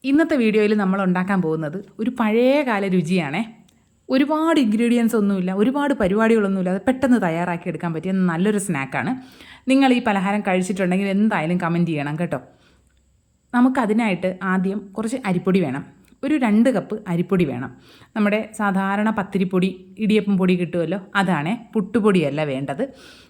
ഇന്നത്തെ വീഡിയോയിൽ നമ്മൾ ഉണ്ടാക്കാൻ പോകുന്നത് ഒരു പഴയകാല രുചിയാണേ. ഒരുപാട് ഇൻഗ്രീഡിയൻസ് ഒന്നുമില്ല, ഒരുപാട് പരിപാടികളൊന്നുമില്ല, അത് പെട്ടെന്ന് തയ്യാറാക്കി എടുക്കാൻ പറ്റിയ നല്ലൊരു സ്നാക്കാണ്. നിങ്ങൾ ഈ പലഹാരം കഴിച്ചിട്ടുണ്ടെങ്കിൽ എന്തായാലും കമൻറ്റ് ചെയ്യണം കേട്ടോ. നമുക്കതിനായിട്ട് ആദ്യം കുറച്ച് അരിപ്പൊടി വേണം. ഒരു 2 കപ്പ് അരിപ്പൊടി വേണം. നമ്മുടെ സാധാരണ പത്തിരിപ്പൊടി, ഇടിയപ്പം പൊടി കിട്ടുമല്ലോ, അതാണേ, പുട്ടുപൊടിയല്ല വേണ്ടത്.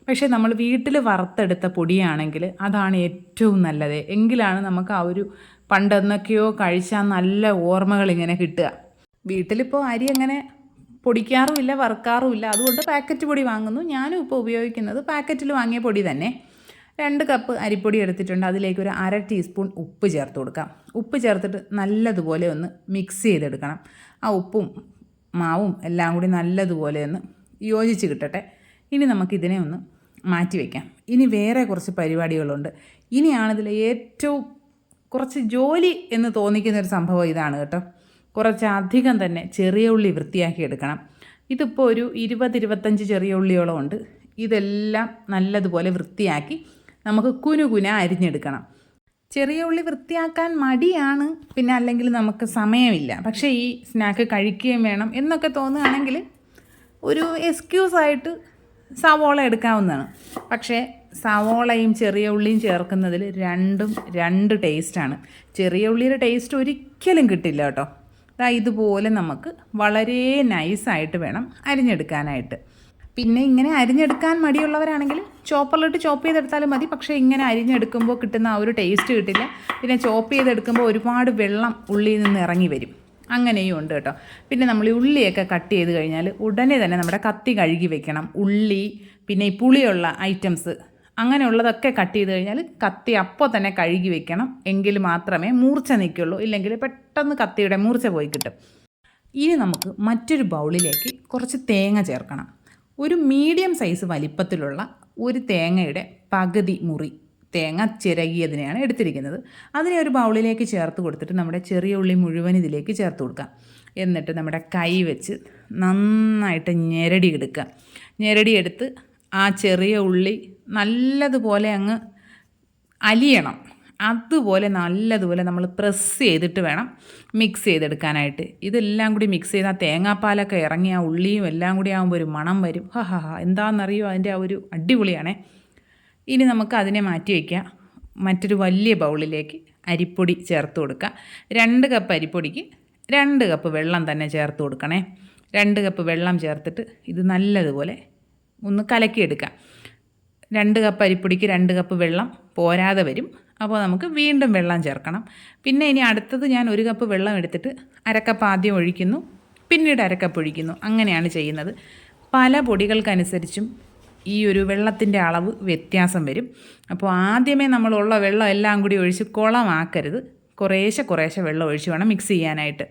പക്ഷേ നമ്മൾ വീട്ടിൽ വറുത്തെടുത്ത പൊടിയാണെങ്കിൽ അതാണ് ഏറ്റവും നല്ലത്. എങ്കിലാണ് നമുക്ക് ആ ഒരു പണ്ടെന്നൊക്കെയോ കഴിച്ചാൽ നല്ല ഓർമ്മകൾ ഇങ്ങനെ കിട്ടുക. വീട്ടിലിപ്പോൾ അരി അങ്ങനെ പൊടിക്കാറുമില്ല, വറുക്കാറുമില്ല, അതുകൊണ്ട് പാക്കറ്റ് പൊടി വാങ്ങുന്നു. ഞാനും ഇപ്പോൾ ഉപയോഗിക്കുന്നത് പാക്കറ്റിൽ വാങ്ങിയ പൊടി തന്നെ. 2 കപ്പ് അരിപ്പൊടി എടുത്തിട്ടുണ്ട്. അതിലേക്ക് ഒരു 1/2 ടീസ്പൂൺ ഉപ്പ് ചേർത്ത് കൊടുക്കാം. ഉപ്പ് ചേർത്തിട്ട് നല്ലതുപോലെ ഒന്ന് മിക്സ് ചെയ്തെടുക്കണം. ആ ഉപ്പും മാവും എല്ലാം കൂടി നല്ലതുപോലെ ഒന്ന് യോജിച്ച് കിട്ടട്ടെ. ഇനി നമുക്കിതിനെ ഒന്ന് മാറ്റി വയ്ക്കാം. ഇനി വേറെ കുറച്ച് പരിപാടികളുണ്ട്. ഇനിയാണിതിൽ ഏറ്റവും കുറച്ച് ജോലി എന്ന് തോന്നിക്കുന്നൊരു സംഭവം ഇതാണ് കേട്ടോ. കുറച്ചധികം തന്നെ ചെറിയ ഉള്ളി വൃത്തിയാക്കി എടുക്കണം. ഇതിപ്പോൾ ഒരു 20-25 ചെറിയ ഉള്ളിയോളം ഉണ്ട്. ഇതെല്ലാം നല്ലതുപോലെ വൃത്തിയാക്കി നമുക്ക് കുനുകുന അരിഞ്ഞെടുക്കണം. ചെറിയ ഉള്ളി വൃത്തിയാക്കാൻ മടിയാണ്, പിന്നെ അല്ലെങ്കിൽ നമുക്ക് സമയമില്ല. പക്ഷേ ഈ സ്നാക്ക് കഴിക്കുകയും വേണം എന്നൊക്കെ തോന്നുകയാണെങ്കിൽ ഒരു എക്സ്ക്യൂസായിട്ട് സവോള എടുക്കാവുന്നതാണ്. പക്ഷേ സവോളയും ചെറിയ ഉള്ളിയും ചേർക്കുന്നതിൽ രണ്ടും 2 ടേസ്റ്റാണ്. ചെറിയ ഉള്ളിയുടെ ടേസ്റ്റ് ഒരിക്കലും കിട്ടില്ല കേട്ടോ. ഇതുപോലെ നമുക്ക് വളരെ നൈസായിട്ട് വേണം അരിഞ്ഞെടുക്കാനായിട്ട്. പിന്നെ ഇങ്ങനെ അരിഞ്ഞെടുക്കാൻ മടിയുള്ളവരാണെങ്കിൽ ചോപ്പറിലിട്ട് ചോപ്പ് ചെയ്തെടുത്താലും മതി. പക്ഷേ ഇങ്ങനെ അരിഞ്ഞെടുക്കുമ്പോൾ കിട്ടുന്ന ആ ഒരു ടേസ്റ്റ് കിട്ടില്ല. പിന്നെ ചോപ്പ് ചെയ്തെടുക്കുമ്പോൾ ഒരുപാട് വെള്ളം ഉള്ളിയിൽ നിന്ന് ഇറങ്ങി വരും. അങ്ങനെയും ഉണ്ട് കേട്ടോ. പിന്നെ നമ്മൾ ഈ ഉള്ളിയൊക്കെ കട്ട് ചെയ്ത് കഴിഞ്ഞാൽ ഉടനെ തന്നെ നമ്മുടെ കത്തി കഴുകി വെക്കണം. ഉള്ളി, പിന്നെ ഈ പുളിയുള്ള ഐറ്റംസ് അങ്ങനെയുള്ളതൊക്കെ കട്ട് ചെയ്ത് കഴിഞ്ഞാൽ കത്തി അപ്പോൾ തന്നെ കഴുകി വെക്കണം. എങ്കിൽ മാത്രമേ മൂർച്ച നിൽക്കുള്ളൂ. ഇല്ലെങ്കിൽ പെട്ടെന്ന് കത്തിയുടെ മൂർച്ച പോയി കിട്ടും. ഇനി നമുക്ക് മറ്റൊരു ബൗളിലേക്ക് കുറച്ച് തേങ്ങ ചേർക്കണം. ഒരു മീഡിയം സൈസ് വലിപ്പത്തിലുള്ള ഒരു തേങ്ങയുടെ പകുതി മുറി തേങ്ങ ചിരകിയതിനെയാണ് എടുത്തിരിക്കുന്നത്. അതിനെ ഒരു ബൗളിലേക്ക് ചേർത്ത് കൊടുത്തിട്ട് നമ്മുടെ ചെറിയ ഉള്ളി മുഴുവൻ ഇതിലേക്ക് ചേർത്ത് കൊടുക്കാം. എന്നിട്ട് നമ്മുടെ കൈ വെച്ച് നന്നായിട്ട് ഞെരടിയെടുക്കുക. ഞെരടിയെടുത്ത് ആ ചെറിയ ഉള്ളി നല്ലതുപോലെ അങ്ങ് അലിയണം. അതുപോലെ നല്ലതുപോലെ നമ്മൾ പ്രസ് ചെയ്തിട്ട് വേണം മിക്സ് ചെയ്തെടുക്കാനായിട്ട്. ഇതെല്ലാം കൂടി മിക്സ് ചെയ്ത് ആ തേങ്ങാപ്പാലൊക്കെ ഇറങ്ങി ആ ഉള്ളിയും എല്ലാം കൂടി ആകുമ്പോൾ ഒരു മണം വരും. എന്താണെന്നറിയോ, അതിൻ്റെ ആ ഒരു അടിപൊളിയാണേ. ഇനി നമുക്ക് അതിനെ മാറ്റി വയ്ക്കാം. മറ്റൊരു വലിയ ബൗളിലേക്ക് അരിപ്പൊടി ചേർത്ത് കൊടുക്കുക. 2 കപ്പ് അരിപ്പൊടിക്ക് 2 കപ്പ് വെള്ളം തന്നെ ചേർത്ത് കൊടുക്കണേ. 2 കപ്പ് വെള്ളം ചേർത്തിട്ട് ഇത് നല്ലതുപോലെ ഒന്ന് കലക്കിയെടുക്കാം. 2 കപ്പ് അരിപ്പൊടിക്ക് 2 കപ്പ് വെള്ളം പോരാതെ വരും. അപ്പോൾ നമുക്ക് വീണ്ടും വെള്ളം ചേർക്കണം. പിന്നെ ഇനി അടുത്തത് ഞാൻ 1 കപ്പ് വെള്ളം എടുത്തിട്ട് 1/2 കപ്പ് ആദ്യം ഒഴിക്കുന്നു, പിന്നീട് 1/2 കപ്പ് ഒഴിക്കുന്നു. അങ്ങനെയാണ് ചെയ്യുന്നത്. പല പൊടികൾക്കനുസരിച്ചും ഈ ഒരു വെള്ളത്തിൻ്റെ അളവ് വ്യത്യാസം വരും. അപ്പോൾ ആദ്യമേ നമ്മളുള്ള വെള്ളം എല്ലാം കൂടി ഒഴിച്ച് കുളമാക്കരുത്. കുറേശ്ശെ വെള്ളം ഒഴിച്ച് വേണം മിക്സ് ചെയ്യാനായിട്ട്.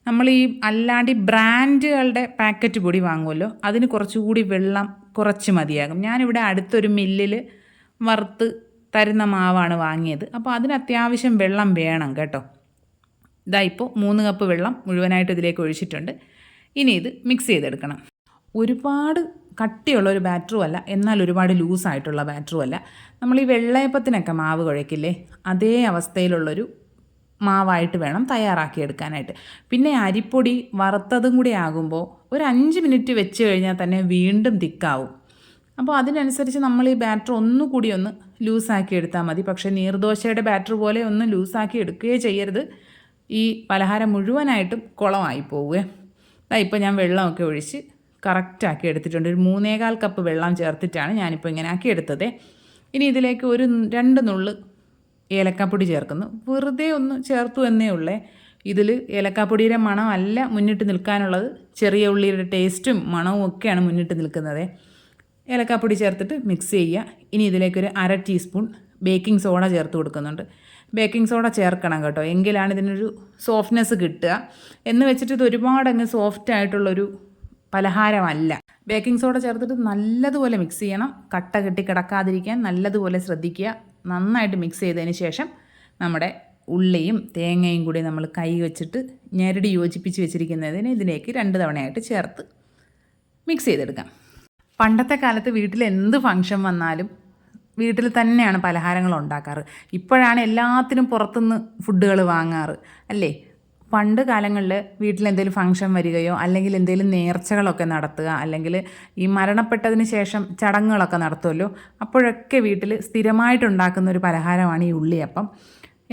നമ്മൾ ഈ അല്ലാണ്ട് ബ്രാൻഡുകളുടെ പാക്കറ്റ് പൊടി വാങ്ങുമല്ലോ, അതിന് കുറച്ചുകൂടി വെള്ളം കുറച്ച് മതിയാകും. ഞാനിവിടെ അടുത്തൊരു മില്ലിൽ വറുത്ത് തരുന്ന മാവാണ് വാങ്ങിയത്. അപ്പോൾ അതിന് അത്യാവശ്യം വെള്ളം വേണം കേട്ടോ. ഇപ്പോൾ 3 കപ്പ് വെള്ളം മുഴുവനായിട്ട് ഇതിലേക്ക് ഒഴിച്ചിട്ടുണ്ട്. ഇനി ഇത് മിക്സ് ചെയ്തെടുക്കണം. ഒരുപാട് കട്ടിയുള്ളൊരു ബാറ്ററുമല്ല, എന്നാൽ ഒരുപാട് ലൂസായിട്ടുള്ള ബാറ്ററുമല്ല. നമ്മൾ ഈ വെള്ളയപ്പത്തിനൊക്കെ മാവ് കുഴയ്ക്കില്ലേ, അതേ അവസ്ഥയിലുള്ളൊരു മാവായിട്ട് വേണം തയ്യാറാക്കിയെടുക്കാനായിട്ട്. പിന്നെ അരിപ്പൊടി വറുത്തതും കൂടി ആകുമ്പോൾ ഒരു 5 മിനിറ്റ് വെച്ച് കഴിഞ്ഞാൽ തന്നെ വീണ്ടും തിക്കാവും. അപ്പോൾ അതിനനുസരിച്ച് നമ്മൾ ഈ ബാറ്റർ ഒന്നുകൂടി ഒന്ന് ലൂസാക്കി എടുത്താൽ മതി. പക്ഷേ നീർദോശയുടെ ബാറ്റർ പോലെ ഒന്ന് ലൂസാക്കി എടുക്കുകയേ ചെയ്യരുത്. ഈ പലഹാരം മുഴുവനായിട്ടും കുളമായി പോവുകയെ. ഇപ്പോൾ ഞാൻ വെള്ളമൊക്കെ ഒഴിച്ച് കറക്റ്റാക്കി എടുത്തിട്ടുണ്ട്. ഒരു 3.25 കപ്പ് വെള്ളം ചേർത്തിട്ടാണ് ഞാനിപ്പോൾ ഇങ്ങനെ ആക്കി എടുത്തത്. ഇനി ഇതിലേക്ക് ഒരു 2 നുള്ള് ഏലക്കാപ്പൊടി ചേർക്കുന്നു. വെറുതെ ഒന്ന് ചേർത്തു എന്നേ ഉള്ളേ. ഇതിൽ ഏലക്കാപ്പൊടിയുടെ മണമല്ല മുന്നിട്ട് നിൽക്കാനുള്ളത്, ചെറിയ ഉള്ളിയുടെ ടേസ്റ്റും മണവും ഒക്കെയാണ് മുന്നിട്ട് നിൽക്കുന്നത്. ഏലക്കാപ്പൊടി ചേർത്തിട്ട് മിക്സ് ചെയ്യുക. ഇനി ഇതിലേക്കൊരു 1/2 ടീസ്പൂൺ ബേക്കിംഗ് സോഡ ചേർത്ത് കൊടുക്കുന്നുണ്ട്. ബേക്കിംഗ് സോഡ ചേർക്കണം കേട്ടോ, എങ്കിലാണ് ഇതിനൊരു സോഫ്റ്റ്നെസ് കിട്ടുക. എന്ന് വെച്ചിട്ട് ഇത് ഒരുപാടങ്ങ് സോഫ്റ്റ് ആയിട്ടുള്ളൊരു പലഹാരമല്ല. ബേക്കിംഗ് സോഡ ചേർത്തിട്ട് നല്ലതുപോലെ മിക്സ് ചെയ്യണം. കട്ട കെട്ടി കിടക്കാതിരിക്കാൻ നല്ലതുപോലെ ശ്രദ്ധിക്കുക. നന്നായിട്ട് മിക്സ് ചെയ്തതിന് ശേഷം നമ്മുടെ ഉള്ളിയും തേങ്ങയും കൂടി നമ്മൾ കൈ വെച്ചിട്ട് ഞെരടി യോജിപ്പിച്ച് വെച്ചിരിക്കുന്നതിന് ഇതിലേക്ക് 2 തവണയായിട്ട് ചേർത്ത് മിക്സ് ചെയ്തെടുക്കാം. പണ്ടത്തെ കാലത്ത് വീട്ടിൽ എന്ത് ഫംഗ്ഷൻ വന്നാലും വീട്ടിൽ തന്നെയാണ് പലഹാരങ്ങൾ ഉണ്ടാക്കാറ്. ഇപ്പോഴാണ് എല്ലാത്തിനും പുറത്തുനിന്ന് ഫുഡുകൾ വാങ്ങാറ് അല്ലേ. പണ്ട് കാലങ്ങളിൽ വീട്ടിൽ എന്തെങ്കിലും ഫംഗ്ഷൻ വരികയോ അല്ലെങ്കിൽ എന്തെങ്കിലും നേർച്ചകളൊക്കെ നടത്തുക, അല്ലെങ്കിൽ ഈ മരണപ്പെട്ടതിന് ശേഷം ചടങ്ങുകളൊക്കെ നടത്തുമല്ലോ, അപ്പോഴൊക്കെ വീട്ടിൽ സ്ഥിരമായിട്ടുണ്ടാക്കുന്ന ഒരു പലഹാരമാണ് ഈ ഉള്ളിയപ്പം.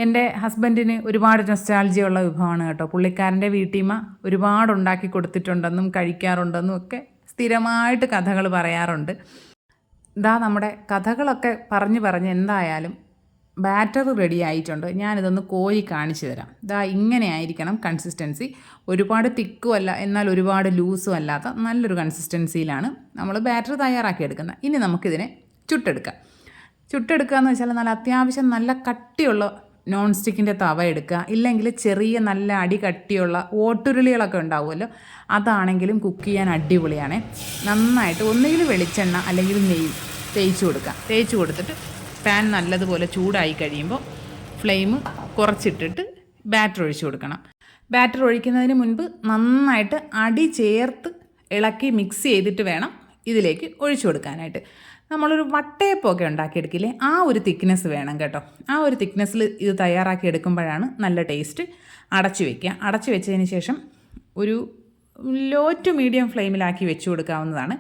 എൻ്റെ ഹസ്ബൻഡിന് ഒരുപാട് നൊസ്റ്റാൾജിയുള്ള വിഭവമാണ് കേട്ടോ. പുള്ളിക്കാരൻ്റെ വീട്ടിമ്മ ഒരുപാട് ഉണ്ടാക്കി കൊടുത്തിട്ടുണ്ടെന്നും കഴിക്കാറുണ്ടെന്നും ഒക്കെ സ്ഥിരമായിട്ട് കഥകൾ പറയാറുണ്ട്. ഇതാ നമ്മുടെ കഥകളൊക്കെ പറഞ്ഞ് എന്തായാലും ബാറ്റർ റെഡി ആയിട്ടുണ്ട്. ഞാനിതൊന്ന് കോരി കാണിച്ചു തരാം. ഇതാ ഇങ്ങനെ ആയിരിക്കണം കൺസിസ്റ്റൻസി. ഒരുപാട് തിക്കും അല്ല, എന്നാൽ ഒരുപാട് ലൂസും അല്ലാത്ത നല്ലൊരു കൺസിസ്റ്റൻസിയിലാണ് നമ്മൾ ബാറ്റർ തയ്യാറാക്കി എടുക്കുന്നത്. ഇനി നമുക്കിതിനെ ചുട്ടെടുക്കുക എന്ന് വെച്ചാൽ നല്ല അത്യാവശ്യം നല്ല കട്ടിയുള്ള നോൺ സ്റ്റിക്കിൻ്റെ തവ എടുക്കുക. ഇല്ലെങ്കിൽ ചെറിയ നല്ല അടി കട്ടിയുള്ള ഓട്ടുരുളികളൊക്കെ ഉണ്ടാവുമല്ലോ, അതാണെങ്കിലും കുക്ക് ചെയ്യാൻ അടിപൊളിയാണ്. നന്നായിട്ട് ഒന്നുകിൽ വെളിച്ചെണ്ണ അല്ലെങ്കിൽ നെയ്യ് തേച്ച് കൊടുത്തിട്ട് പാൻ നല്ലതുപോലെ ചൂടായി കഴിയുമ്പോൾ ഫ്ലെയിം കുറച്ചിട്ടിട്ട് ബാറ്റർ ഒഴിച്ചു കൊടുക്കണം. ബാറ്റർ ഒഴിക്കുന്നതിന് മുൻപ് നന്നായിട്ട് അടി ചേർത്ത് ഇളക്കി മിക്സ് ചെയ്തിട്ട് വേണം ഇതിലേക്ക് ഒഴിച്ചു കൊടുക്കാനായിട്ട്. നമ്മളൊരു വട്ടയപ്പമൊക്കെ ഉണ്ടാക്കിയെടുക്കില്ലേ, ആ ഒരു തിക്നെസ് വേണം കേട്ടോ. ആ ഒരു തിക്നെസ്സിൽ ഇത് തയ്യാറാക്കി എടുക്കുമ്പോഴാണ് നല്ല ടേസ്റ്റ്. അടച്ചു വയ്ക്കുക. അടച്ചു വെച്ചതിന് ശേഷം ഒരു ലോ ടു മീഡിയം ഫ്ലെയിമിലാക്കി വെച്ച് കൊടുക്കാവുന്നതാണ്.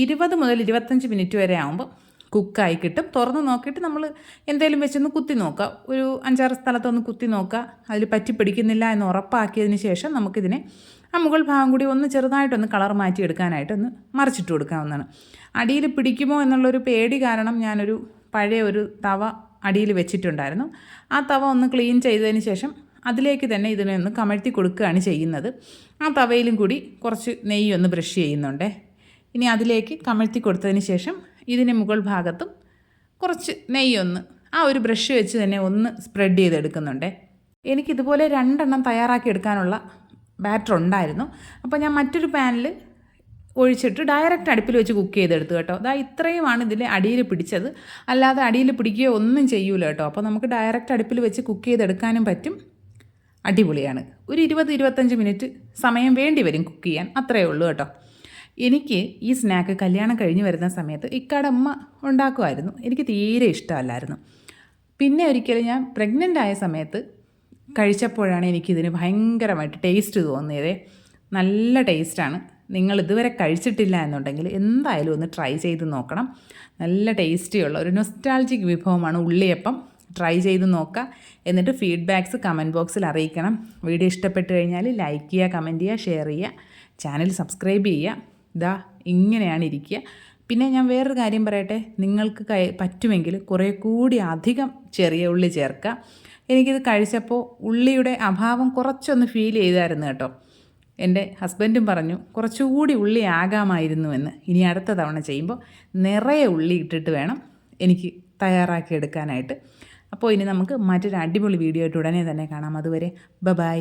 20 മുതൽ 25 മിനിറ്റ് വരെ ആകുമ്പോൾ കുക്കായി കിട്ടും. തുറന്ന് നോക്കിയിട്ട് നമ്മൾ എന്തെങ്കിലും വെച്ചൊന്ന് കുത്തി നോക്കുക. ഒരു 5-6 സ്ഥലത്തൊന്ന് കുത്തി നോക്കുക. അതിൽ പറ്റി പിടിക്കുന്നില്ല എന്ന് ഉറപ്പാക്കിയതിന് ശേഷം നമുക്കിതിനെ ആ മുകൾ ഭാഗം കൂടി ഒന്ന് ചെറുതായിട്ടൊന്ന് കളർ മാറ്റി എടുക്കാനായിട്ടൊന്ന് മറിച്ചിട്ട് കൊടുക്കാവുന്നതാണ്. അടിയിൽ പിടിക്കുമോ എന്നുള്ളൊരു പേടി കാരണം ഞാനൊരു പഴയ ഒരു തവ അടിയിൽ വെച്ചിട്ടുണ്ടായിരുന്നു. ആ തവ ഒന്ന് ക്ലീൻ ചെയ്തതിന് ശേഷം അതിലേക്ക് തന്നെ ഇതിനെ ഒന്ന് കമഴ്ത്തി കൊടുക്കുകയാണ് ചെയ്യുന്നത്. ആ തവയിലും കൂടി കുറച്ച് നെയ്യൊന്ന് ബ്രഷ് ചെയ്യുന്നുണ്ട്. ഇനി അതിലേക്ക് കമഴ്ത്തി കൊടുത്തതിന് ശേഷം ഇതിന് മുകൾ ഭാഗത്തും കുറച്ച് നെയ്യൊന്ന് ആ ഒരു ബ്രഷ് വെച്ച് തന്നെ ഒന്ന് സ്പ്രെഡ് ചെയ്തെടുക്കുന്നുണ്ട്. എനിക്കിതുപോലെ 2 എണ്ണം തയ്യാറാക്കി എടുക്കാനുള്ള ബാറ്റർ ഉണ്ടായിരുന്നു. അപ്പോൾ ഞാൻ മറ്റൊരു പാനിൽ ഒഴിച്ചിട്ട് ഡയറക്റ്റ് അടുപ്പിൽ വെച്ച് കുക്ക് ചെയ്തെടുത്തു കേട്ടോ. അതാ ഇത്രയുമാണ് ഇതിൽ അടിയിൽ പിടിച്ചത്. അല്ലാതെ അടിയിൽ പിടിക്കുകയോ ഒന്നും ചെയ്യൂല കേട്ടോ. അപ്പോൾ നമുക്ക് ഡയറക്റ്റ് അടുപ്പിൽ വെച്ച് കുക്ക് ചെയ്തെടുക്കാനും പറ്റും. അടിപൊളിയാണ്. ഒരു 20-25 മിനിറ്റ് സമയം വേണ്ടി വരും കുക്ക് ചെയ്യാൻ, അത്രയേ ഉള്ളൂ കേട്ടോ. എനിക്ക് ഈ സ്നാക്ക് കല്യാണം കഴിഞ്ഞ് വരുന്ന സമയത്ത് ഇക്കാടെ അമ്മ ഉണ്ടാക്കുമായിരുന്നു. എനിക്ക് തീരെ ഇഷ്ടമല്ലായിരുന്നു. പിന്നെ ഒരിക്കലും ഞാൻ പ്രഗ്നൻ്റ് ആയ സമയത്ത് കഴിച്ചപ്പോഴാണ് എനിക്കിതിന് ഭയങ്കരമായിട്ട് ടേസ്റ്റ് തോന്നിയത്. നല്ല ടേസ്റ്റാണ്. നിങ്ങൾ ഇതുവരെ കഴിച്ചിട്ടില്ല എന്നുണ്ടെങ്കിൽ എന്തായാലും ഒന്ന് ട്രൈ ചെയ്ത് നോക്കണം. നല്ല ടേസ്റ്റിയുള്ള ഒരു നൊസ്റ്റാൾജിക് വിഭവമാണ് ഉള്ളിയപ്പം. ട്രൈ ചെയ്ത് നോക്കുക. എന്നിട്ട് ഫീഡ്ബാക്ക്സ് കമൻറ്റ് ബോക്സിൽ അറിയിക്കണം. വീഡിയോ ഇഷ്ടപ്പെട്ട് കഴിഞ്ഞാൽ ലൈക്ക് ചെയ്യുക, കമൻറ്റ് ചെയ്യുക, ഷെയർ ചെയ്യുക, ചാനൽ സബ്സ്ക്രൈബ് ചെയ്യുക. ഇതാ ഇങ്ങനെയാണ് ഇരിക്കുക. പിന്നെ ഞാൻ വേറൊരു കാര്യം പറയട്ടെ, നിങ്ങൾക്ക് പറ്റുമെങ്കിൽ കുറേ കൂടി അധികം ചെറിയ ഉള്ളി ചേർക്കുക. എനിക്കിത് കഴിച്ചപ്പോൾ ഉള്ളിയുടെ അഭാവം കുറച്ചൊന്ന് ഫീൽ ചെയ്തായിരുന്നു കേട്ടോ. എൻ്റെ ഹസ്ബൻഡും പറഞ്ഞു കുറച്ചുകൂടി ഉള്ളി ആകാമായിരുന്നുവെന്ന്. ഇനി അടുത്ത തവണ ചെയ്യുമ്പോൾ നിറയെ ഉള്ളി ഇട്ടിട്ട് വേണം എനിക്ക് തയ്യാറാക്കി എടുക്കാനായിട്ട്. അപ്പോൾ ഇനി നമുക്ക് മറ്റൊരു അടിപൊളി വീഡിയോ ആയിട്ട് ഉടനെ തന്നെ കാണാം. അതുവരെ ബൈ.